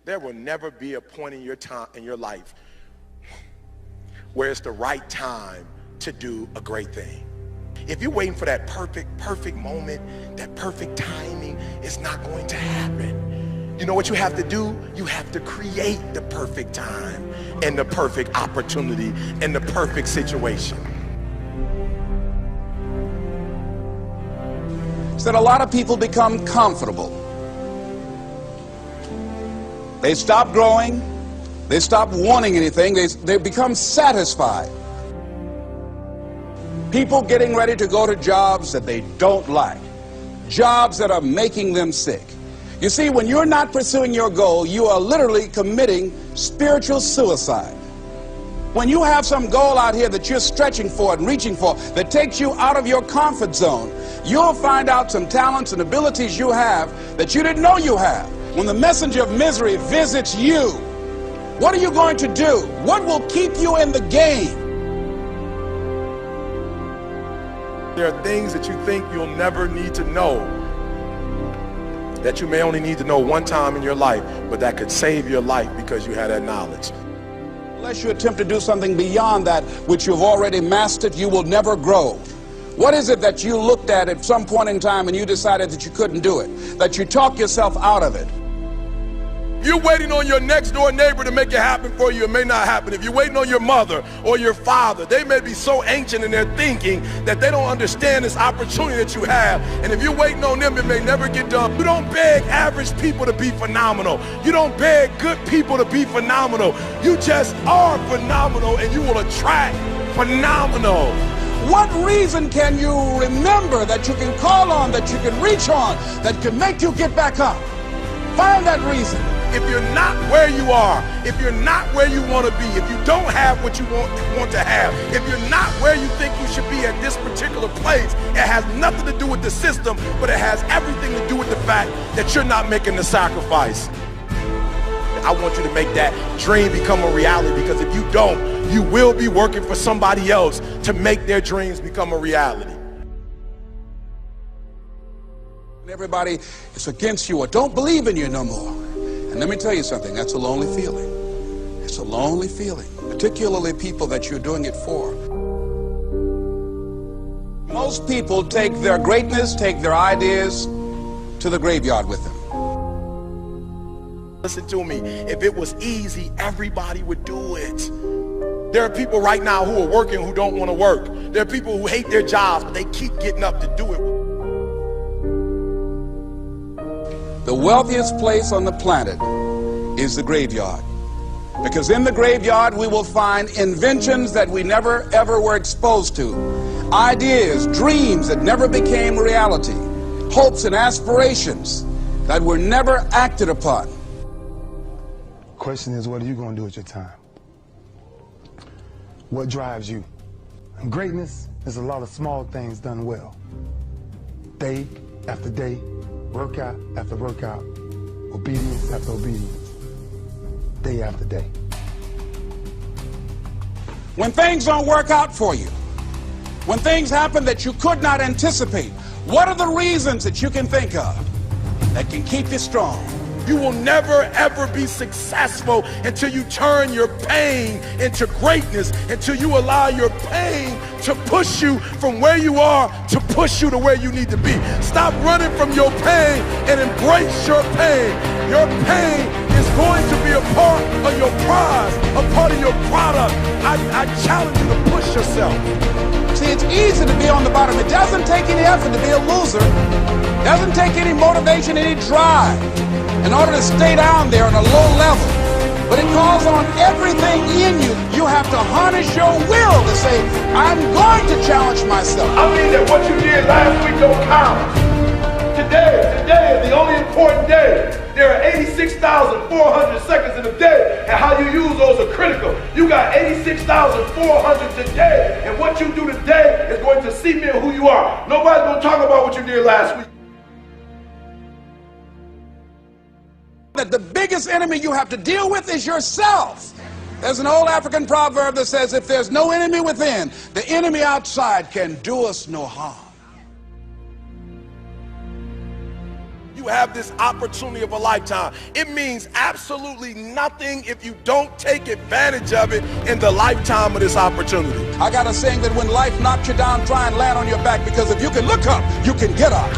There will never be a point in your life where it's the right time to do a great thing. If you're waiting for that perfect moment, that perfect timing, it's not going to happen. You know what you have to do? You have to create the perfect time and the perfect opportunity and the perfect situation. That a lot of people become comfortable. They stop growing. They stop wanting anything. They become satisfied. People getting ready to go to jobs that they don't like. Jobs that are making them sick. You see, when you're not pursuing your goal, you are literally committing spiritual suicide. When you have some goal out here that you're stretching for and reaching for that takes you out of your comfort zone, you'll find out some talents and abilities you have that you didn't know you have. When the messenger of misery visits you, what are you going to do? What will keep you in the game? There are things that you think you'll never need to know, that you may only need to know one time in your life, but that could save your life because you had that knowledge. Unless you attempt to do something beyond that which you've already mastered, you will never grow. What is it that you looked at some point in time and you decided that you couldn't do it, that you talked yourself out of it? If you're waiting on your next door neighbor to make it happen for you, it may not happen. If you're waiting on your mother or your father, they may be so ancient in their thinking that they don't understand this opportunity that you have. And if you're waiting on them, it may never get done. You don't beg average people to be phenomenal. You don't beg good people to be phenomenal. You just are phenomenal, and you will attract phenomenal. What reason can you remember that you can call on, that you can reach on, that can make you get back up? Find that reason. If you're not where you are, if you're not where you want to be, if you don't have what you want to have, if you're not where you think you should be at this particular place, it has nothing to do with the system, but it has everything to do with the fact that you're not making the sacrifice. I want you to make that dream become a reality, because if you don't, you will be working for somebody else to make their dreams become a reality. Everybody is against you or don't believe in you no more. And let me tell you something, that's a lonely feeling. It's a lonely feeling, particularly people that you're doing it for. Most people take their greatness, take their ideas to the graveyard with them. Listen to me, if it was easy, everybody would do it. There are people right now who are working who don't want to work. There are people who hate their jobs, but they keep getting up to do it. The wealthiest place on the planet is the graveyard. Because in the graveyard we will find inventions that we never ever were exposed to. Ideas, dreams that never became reality. Hopes and aspirations that were never acted upon. Question is, what are you going to do with your time? What drives you? And greatness is a lot of small things done well. Day after day, workout after workout, obedience after obedience, day after day. When things don't work out for you, when things happen that you could not anticipate, what are the reasons that you can think of that can keep you strong? You will never ever be successful until you turn your pain into greatness, until you allow your pain to push you from where you are to push you to where you need to be. Stop running from your pain and embrace your pain. Your pain is going to be a part of your prize, a part of your product. I challenge you to push yourself. See, it's easy to be on the bottom. It doesn't take any effort to be a loser. It doesn't take any motivation, any drive in order to stay down there on a low level. But it calls on everything in you. You have to harness your will to say, I'm going to challenge myself. I mean that what you did last week don't count. Today is the only important day. There are 86,400 seconds in a day, and how you use those are critical. You got 86,400 today, and what you do today is going to cement who you are. Nobody's going to talk about what you did last week. That the biggest enemy you have to deal with is yourself. There's an old African proverb that says, if there's no enemy within, the enemy outside can do us no harm. you have this opportunity of a lifetime. It means absolutely nothing if you don't take advantage of it in the lifetime of this opportunity. I got a saying that when life knocks you down, try and land on your back, because if you can look up, you can get up.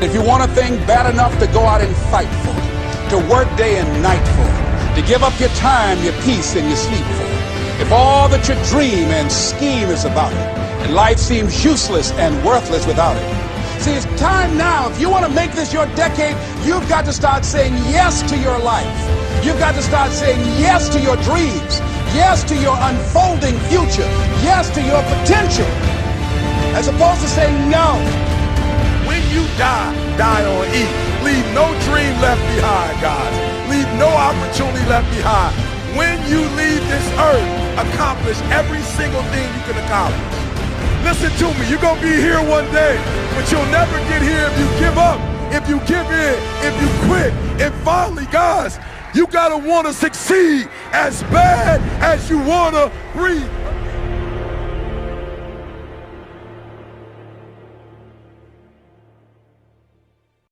If you want a thing bad enough to go out and fight for it, to work day and night for it, to give up your time, your peace, and your sleep for it, if all that you dream and scheme is about it, and life seems useless and worthless without it. See, it's time now. If you want to make this your decade, you've got to start saying yes to your life. You've got to start saying yes to your dreams, yes to your unfolding future, yes to your potential, as opposed to saying no. When you die, die on E. Leave no dream left behind, guys. Leave no opportunity left behind. When you leave this earth, accomplish every single thing you can accomplish. Listen to me, you're going to be here one day, but you'll never get here if you give up, if you give in, if you quit. And finally, guys, you got to want to succeed as bad as you want to breathe.